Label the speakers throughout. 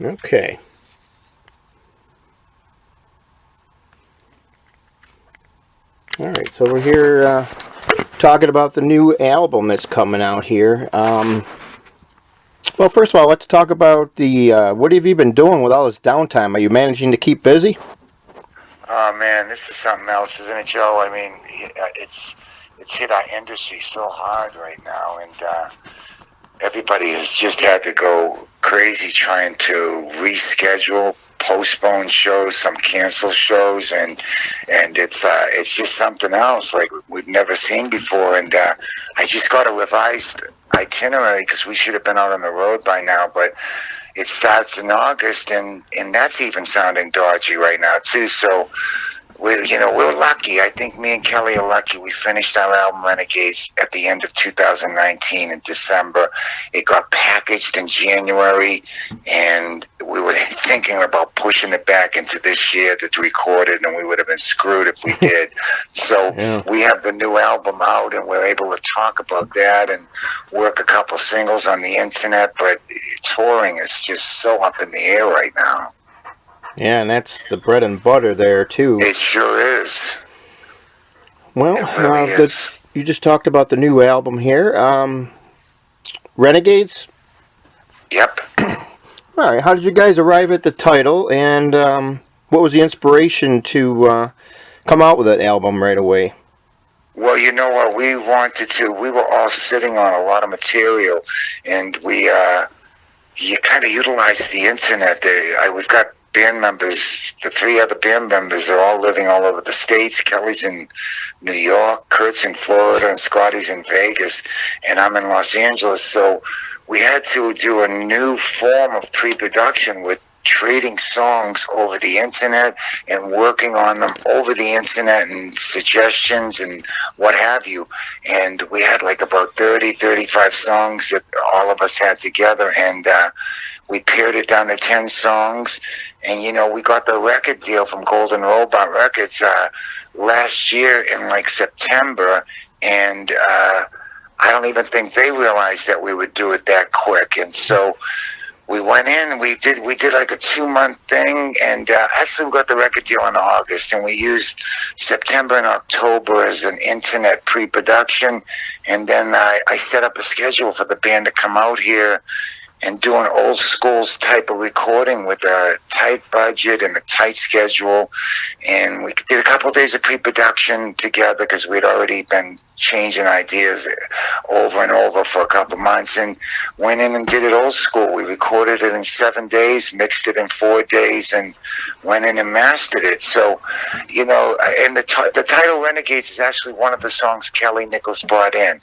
Speaker 1: Okay. All right. So we're here talking about the new album that's coming out here. Well, first of all, let's talk about the. What have you been doing with all this downtime? Are you managing to keep busy?
Speaker 2: Oh man, this is something else, isn't it, Joe? I mean, it's hit our industry so hard right now, and everybody has just had to go crazy trying to reschedule, postpone shows, some cancel shows, and it's just something else like we've never seen before. And I just got a revised itinerary because we should have been out on the road by now, but it starts in August, and that's even sounding dodgy right now too. So we're lucky. I think me and Kelly are lucky. We finished our album Renegades at the end of 2019 in December. It got packaged in January, and we were thinking about pushing it back into this year to record it, and we would have been screwed if we did. So
Speaker 1: Yeah.
Speaker 2: we have the new album out, and we're able to talk about that and work a couple singles on the internet, but touring is just so up in the air right now.
Speaker 1: Yeah, and that's the bread and butter there too.
Speaker 2: It sure is.
Speaker 1: Well,
Speaker 2: It really is.
Speaker 1: you just talked about the new album here, Renegades.
Speaker 2: Yep.
Speaker 1: All right. How did you guys arrive at the title, and what was the inspiration to come out with that album right away?
Speaker 2: Well, you know what? We wanted to. We were all sitting on a lot of material, and you kind of utilized the internet. We've got band members. The three other band members are all living all over the states. Kelly's in New York, Kurt's in Florida, and Scotty's in Vegas, and I'm in Los Angeles. So we had to do a new form of pre-production with trading songs over the internet and working on them over the internet and suggestions and what have you. And we had like about 35 songs that all of us had together, and we pared it down to 10 songs. And we got the record deal from Golden Robot Records last year in like September, and I don't even think they realized that we would do it that quick. And so we went in and we did like a 2-month thing, and actually we got the record deal in August, and we used September and October as an internet pre-production, and then I set up a schedule for the band to come out here and do an old schools type of recording with a tight budget and a tight schedule. And we did a couple of days of pre-production together because we'd already been changing ideas over and over for a couple of months, and went in and did it old school. We recorded it in 7 days, mixed it in 4 days, and went in and mastered it. So, and the title Renegades is actually one of the songs Kelly Nichols brought in.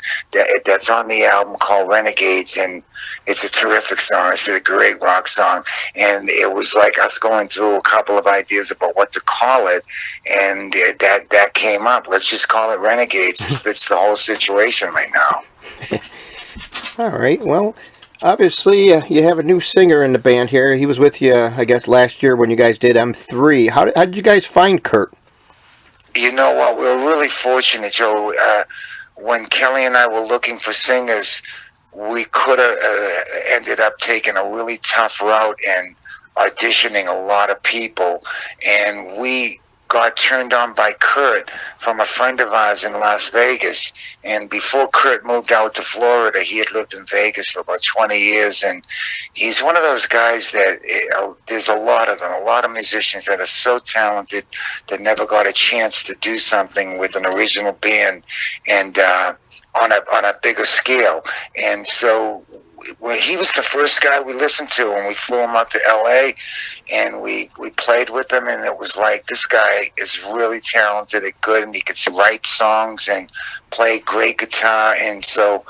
Speaker 2: That's on the album called Renegades, and it's a terrific song. It's a great rock song, and it was like us going through a couple of ideas about what to call it, and that came up. Let's just call it Renegades. It fits the whole situation right now.
Speaker 1: All right. Well, obviously you have a new singer in the band here. He was with you, I guess, last year when you guys did M3. How did you guys find Kurt?
Speaker 2: You know what? We were really fortunate, Joe. When Kelly and I were looking for singers, we could have ended up taking a really tough route and auditioning a lot of people, and we got turned on by Kurt from a friend of ours in Las Vegas. And before Kurt moved out to Florida, he had lived in Vegas for about 20 years, and he's one of those guys that there's a lot of them, a lot of musicians that are so talented that never got a chance to do something with an original band, and on a bigger scale. And so he was the first guy we listened to when we flew him up to LA, and we played with him, and it was like, this guy is really talented and good, and he could write songs and play great guitar. And so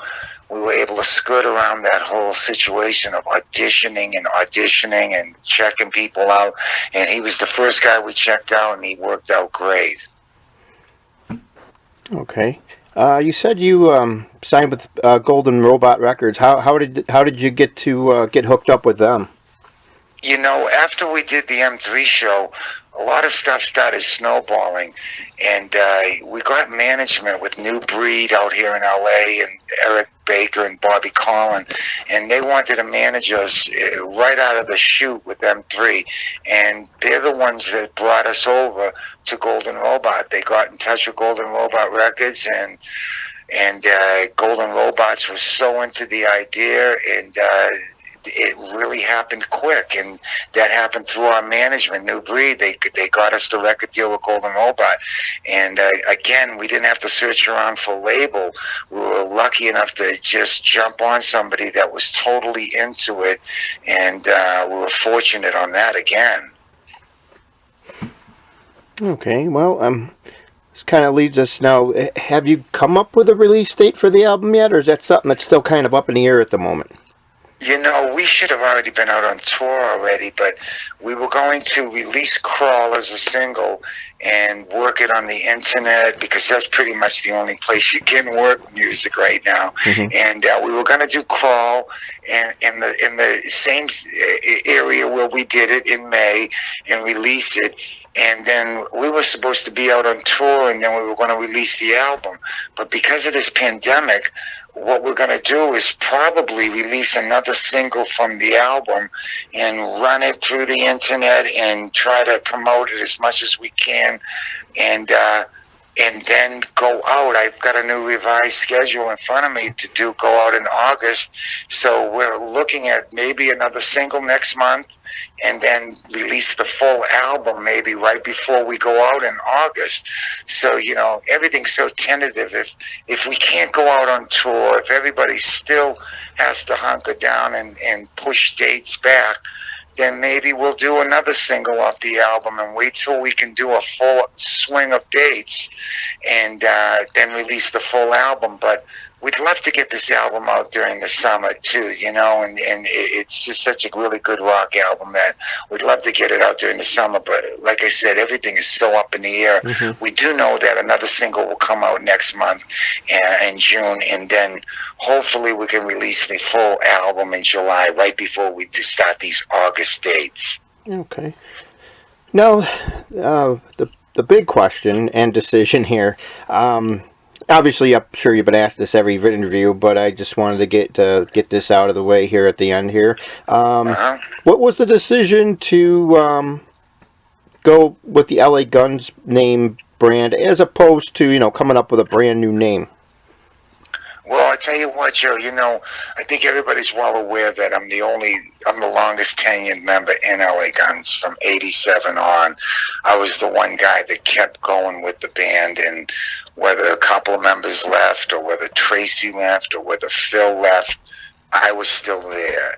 Speaker 2: we were able to skirt around that whole situation of auditioning and checking people out, and he was the first guy we checked out, and he worked out great.
Speaker 1: Okay. You said you signed with Golden Robot Records. How did you get hooked up with them?
Speaker 2: After we did the M3 show, a lot of stuff started snowballing, and we got management with New Breed out here in LA, and Eric Baker and Bobby Collin, and they wanted to manage us right out of the chute with M3, and they're the ones that brought us over to Golden Robot. They got in touch with Golden Robot Records, and Golden Robots was so into the idea, and it really happened quick, and that happened through our management, New Breed. They got us the record deal with Golden Robot, and again, we didn't have to search around for a label. We were lucky enough to just jump on somebody that was totally into it, and we were fortunate on that again.
Speaker 1: Okay, well, this kind of leads us now. Have you come up with a release date for the album yet, or is that something that's still kind of up in the air at the moment?
Speaker 2: You know, we should have already been out on tour already, but we were going to release Crawl as a single and work it on the internet, because that's pretty much the only place you can work music right now. Mm-hmm. And we were going to do Crawl and in the same area where we did it in May and release it. And then we were supposed to be out on tour, and then we were going to release the album. But because of this pandemic, what we're going to do is probably release another single from the album and run it through the internet and try to promote it as much as we can, and then go out. I've got a new revised schedule in front of me to go out in August, so we're looking at maybe another single next month, and then release the full album maybe right before we go out in August. So, you know, everything's so tentative. If we can't go out on tour, if everybody still has to hunker down and push dates back, then maybe we'll do another single off the album and wait till we can do a full swing of dates, and then release the full album. But we'd love to get this album out during the summer too, you know, and it's just such a really good rock album that we'd love to get it out during the summer. But like I said, everything is so up in the air. Mm-hmm. We do know that another single will come out next month in June, and then hopefully we can release the full album in July, right before we start these August dates.
Speaker 1: Okay. Now, the big question and decision here, obviously, I'm sure you've been asked this every interview, but I just wanted to get this out of the way here at the end here. What was the decision to go with the LA Guns name brand as opposed to, you know, coming up with a brand new name?
Speaker 2: Well, I tell you what, Joe, you know, I think everybody's well aware that I'm the longest tenured member in LA Guns from 87 on. I was the one guy that kept going with the band, and whether a couple of members left, or whether Tracy left, or whether Phil left, I was still there.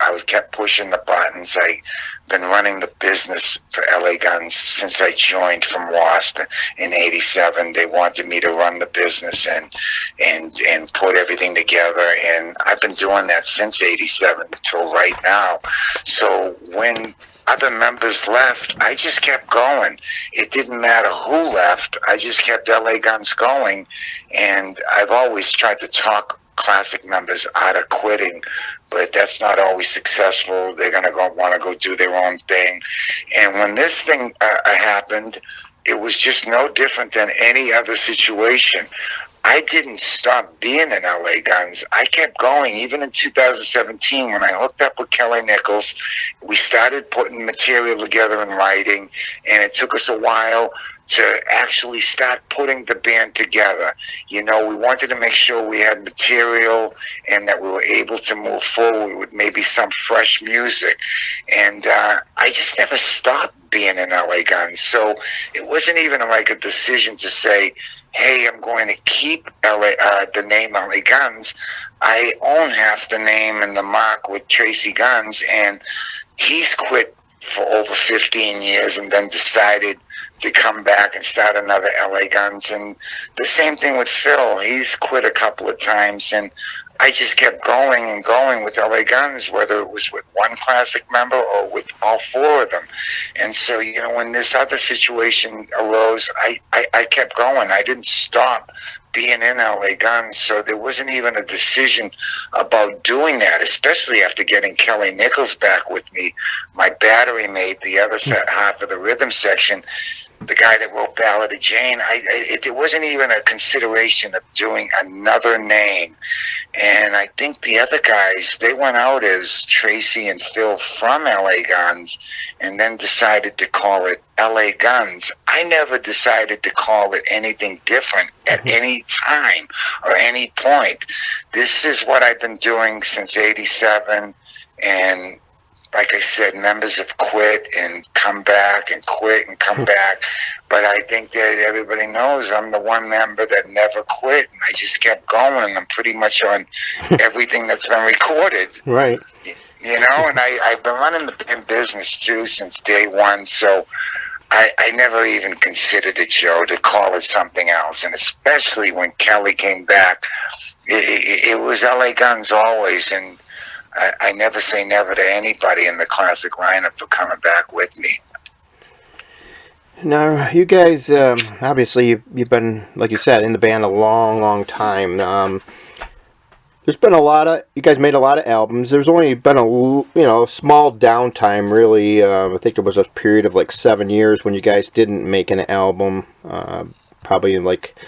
Speaker 2: I kept pushing the buttons. I've been running the business for LA Guns since I joined from Wasp in 87. They wanted me to run the business and put everything together, and I've been doing that since 87 until right now. So when other members left, I just kept going. It didn't matter who left. I just kept LA Guns going, and I've always tried to talk classic members out of quitting, but that's not always successful. They're going to want to go do their own thing. And when this thing happened, it was just no different than any other situation. I didn't stop being in LA Guns. I kept going. Even in 2017, when I hooked up with Kelly Nichols, we started putting material together and writing, and it took us a while to actually start putting the band together. You know, we wanted to make sure we had material and that we were able to move forward with maybe some fresh music. And I just never stopped being in LA Guns. So it wasn't even like a decision to say, hey, I'm going to keep the name LA Guns. I own half the name and the mark with Tracy Guns, and he's quit for over 15 years and then decided to come back and start another LA Guns. And the same thing with Phil. He's quit a couple of times, and I just kept going and going with LA Guns, whether it was with one classic member or with all four of them. And so, when this other situation arose, I kept going. I didn't stop being in LA Guns. So there wasn't even a decision about doing that, especially after getting Kelly Nichols back with me. My battery mate, the other half of the rhythm section, the guy that wrote Ballad of Jane, it wasn't even a consideration of doing another name. And I think the other guys, they went out as Tracy and Phil from LA Guns and then decided to call it LA Guns. I never decided to call it anything different at any time or any point. This is what I've been doing since '87, and like I said, members have quit and come back and quit and come back. But I think that everybody knows I'm the one member that never quit. And I just kept going. And I'm pretty much on everything that's been recorded.
Speaker 1: Right.
Speaker 2: And I've been running the band business, too, since day one. So I never even considered it, Joe, to call it something else. And especially when Kelly came back, it was LA Guns always. And I never say never to anybody in the classic lineup for coming back with me.
Speaker 1: Now, you guys, obviously, you've been, like you said, in the band a long, long time. There's been you guys made a lot of albums. There's only been a small downtime, really. I think there was a period of like 7 years when you guys didn't make an album, probably in like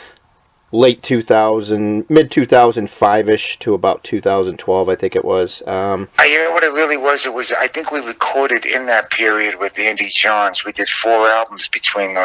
Speaker 1: late 2000, mid 2005-ish to about 2012, I think it was.
Speaker 2: You know what it really was? I think we recorded in that period with Andy Johns. We did 4 albums between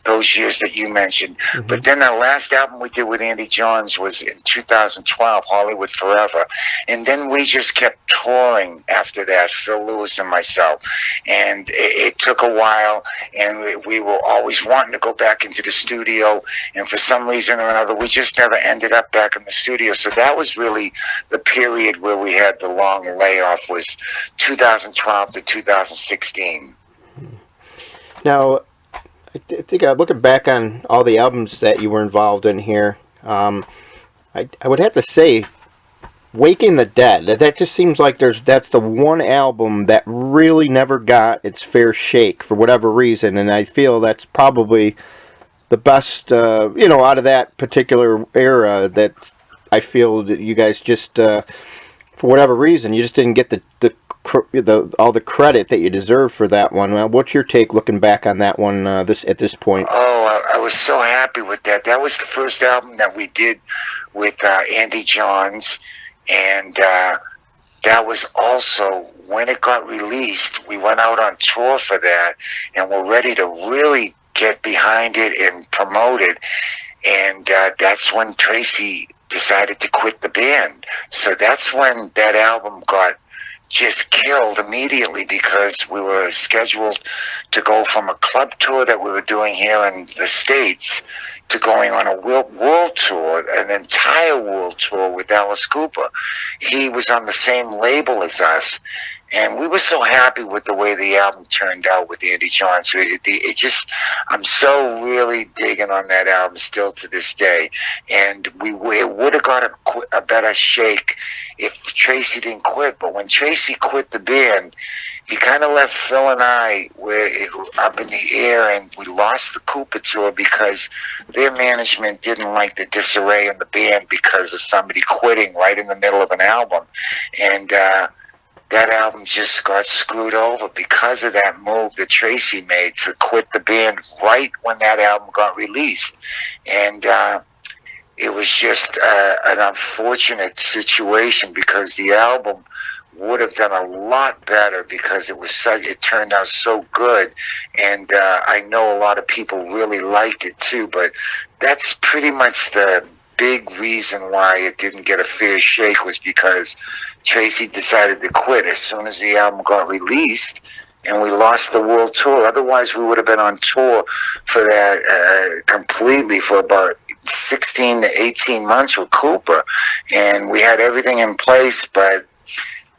Speaker 2: those years that you mentioned. Mm-hmm. But then the last album we did with Andy Johns was in 2012, Hollywood Forever. And then we just kept touring after that, Phil Lewis and myself. And it took a while, and we were always wanting to go back into the studio. And for some reason or another, we just never ended up back in the studio. So that was really the period where we had the long layoff, was 2012 to 2016.
Speaker 1: Now, I think looking back on all the albums that you were involved in here, I would have to say Waking the Dead. That just seems like that's the one album that really never got its fair shake for whatever reason, and I feel that's probably the best, out of that particular era, that I feel that you guys just, for whatever reason, you just didn't get all the credit that you deserve for that one. What's your take looking back on that one at this point?
Speaker 2: Oh, I was so happy with that. That was the first album that we did with Andy Johns, and that was also, when it got released, we went out on tour for that, and we're ready to really get behind it and promote it. And that's when Tracy decided to quit the band. So that's when that album got just killed immediately, because we were scheduled to go from a club tour that we were doing here in the States to going on a world tour, an entire world tour with Alice Cooper. He was on the same label as us, and we were so happy with the way the album turned out with Andy Johns. I'm so really digging on that album still to this day. And it would have got a better shake if Tracy didn't quit. But when Tracy quit the band, he kind of left Phil and I up in the air, and we lost the Cooper tour because their management didn't like the disarray in the band because of somebody quitting right in the middle of an album. And that album just got screwed over because of that move that Tracy made to quit the band right when that album got released. And it was just an unfortunate situation, because the album would have done a lot better, because it turned out so good. And I know a lot of people really liked it too, but that's pretty much the big reason why it didn't get a fair shake, was because Tracy decided to quit as soon as the album got released, and we lost the world tour. Otherwise, we would have been on tour for that completely for about 16 to 18 months with Cooper, and we had everything in place, but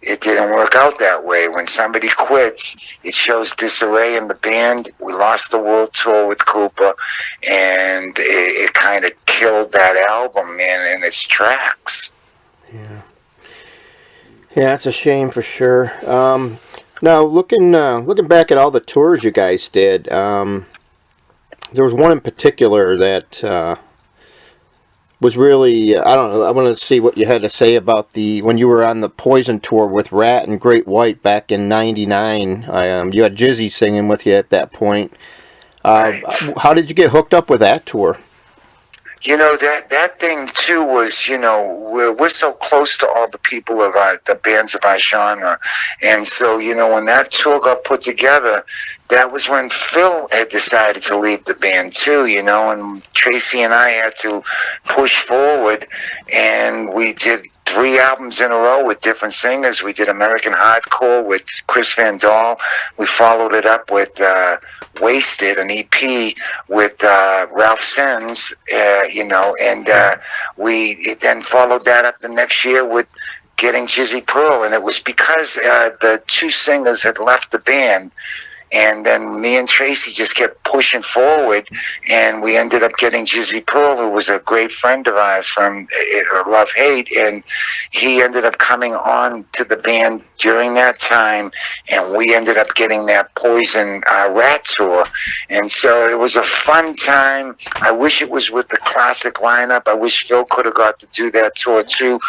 Speaker 2: it didn't work out that way. When somebody quits, it shows disarray in the band. We lost the world tour with Cooper, and it kind of killed that album in its tracks.
Speaker 1: Yeah, it's a shame for sure. Now, looking back at all the tours you guys did, there was one in particular that was really, I don't know, I want to see what you had to say about when you were on the Poison tour with Rat and Great White back in '99. You had Jizzy singing with you at that point.
Speaker 2: Right.
Speaker 1: How did you get hooked up with that tour?
Speaker 2: You know, that thing too was, you know, we're so close to all the people of the bands of our genre, and so, you know, when that tour got put together, that was when Phil had decided to leave the band too, you know, and Tracy and I had to push forward, and we did 3 albums in a row with different singers. We did American Hardcore with Chris Van Dahl. We followed it up with Wasted, an EP with Ralph Sens, you know, and we then followed that up the next year with getting Jizzy Pearl, and it was because the 2 singers had left the band. And then me and Tracy just kept pushing forward, and we ended up getting Jizzy Pearl, who was a great friend of ours from Love Hate, and he ended up coming on to the band during that time, and we ended up getting that Poison Rat tour. And so it was a fun time. I wish it was with the classic lineup. I wish Phil could have got to do that tour too,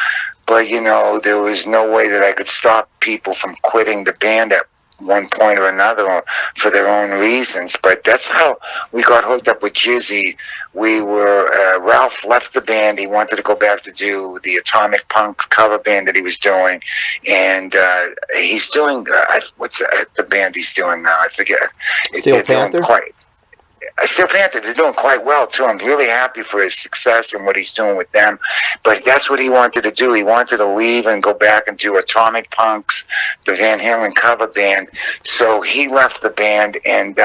Speaker 2: but you know, there was no way that I could stop people from quitting the band at one point or another for their own reasons. But that's how we got hooked up with Jizzy. We were Ralph left the band. He wanted to go back to do the Atomic Punk cover band that he was doing, and he's doing what's the band he's doing now? I forget.
Speaker 1: Steel Panther.
Speaker 2: Steel Panther, they're doing quite well too. I'm really happy for his success and what he's doing with them. But that's what he wanted to do. He wanted to leave and go back and do Atomic Punks, the Van Halen cover band. So he left the band, and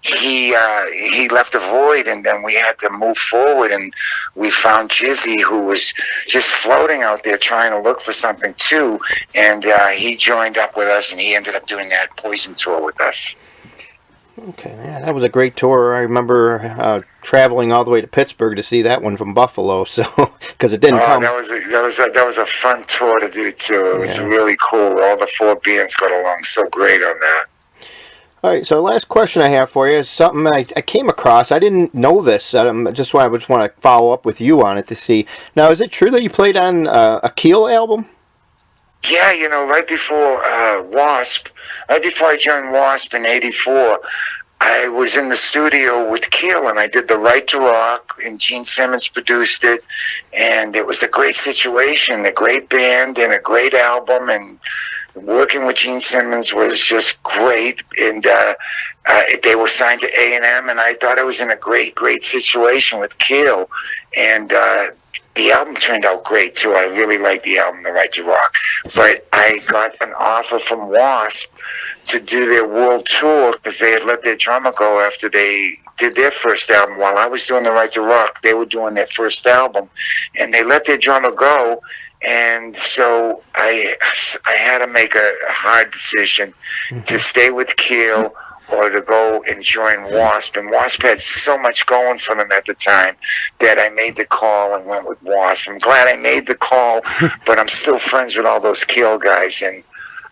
Speaker 2: he left a void, and then we had to move forward, and we found Jizzy, who was just floating out there trying to look for something too, and he joined up with us, and he ended up doing that Poison tour with us.
Speaker 1: Okay, man, that was a great tour. I remember traveling all the way to Pittsburgh to see that one from Buffalo, so because it didn't come.
Speaker 2: That was a fun tour to do too. It was really cool. All the 4 bands got along so great on that.
Speaker 1: All right, so the last question I have for you is something I came across. I didn't know this. I just want to follow up with you on it to see. Now, is it true that you played on a Keel album?
Speaker 2: Yeah, you know, right before Wasp, right before I joined Wasp in '84, I was in the studio with Keel, and I did The Right to Rock, and Gene Simmons produced it, and it was a great situation, a great band, and a great album, and working with Gene Simmons was just great, and they were signed to A&M, and I thought I was in a great situation with Keel, and the album turned out great too. I really liked the album, The Right to Rock. But I got an offer from Wasp to do their world tour because they had let their drummer go after they did their first album. While I was doing The Right to Rock, they were doing their first album, and they let their drummer go. And so I had to make a hard decision to stay with Keel or to go and join Wasp. And Wasp had so much going for them at the time that I made the call and went with Wasp. I'm glad I made the call, but I'm still friends with all those Keel guys, and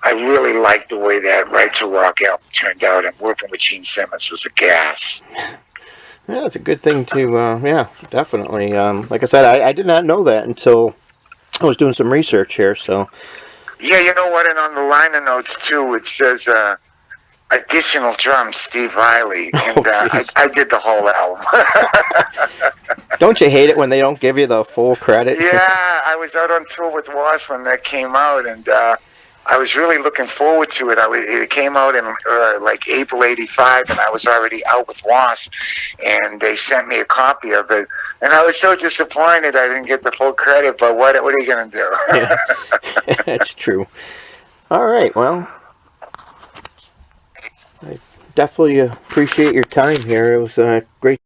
Speaker 2: I really liked the way that Right to Rock album turned out, and working with Gene Simmons was a gas.
Speaker 1: Yeah, it's a good thing to, yeah, definitely. Like I said, I did not know that until I was doing some research here, so.
Speaker 2: Yeah, you know what, and on the liner notes, too, it says, additional drums, Steve Riley, and I did the whole album.
Speaker 1: Don't you hate it when they don't give you the full credit?
Speaker 2: Yeah, I was out on tour with Wasp when that came out, and I was really looking forward to it. It came out in like April '85, and I was already out with Wasp, and they sent me a copy of it, and I was so disappointed I didn't get the full credit. But what are you going to do?
Speaker 1: Yeah. That's true. All right, well, I definitely appreciate your time here. It was great.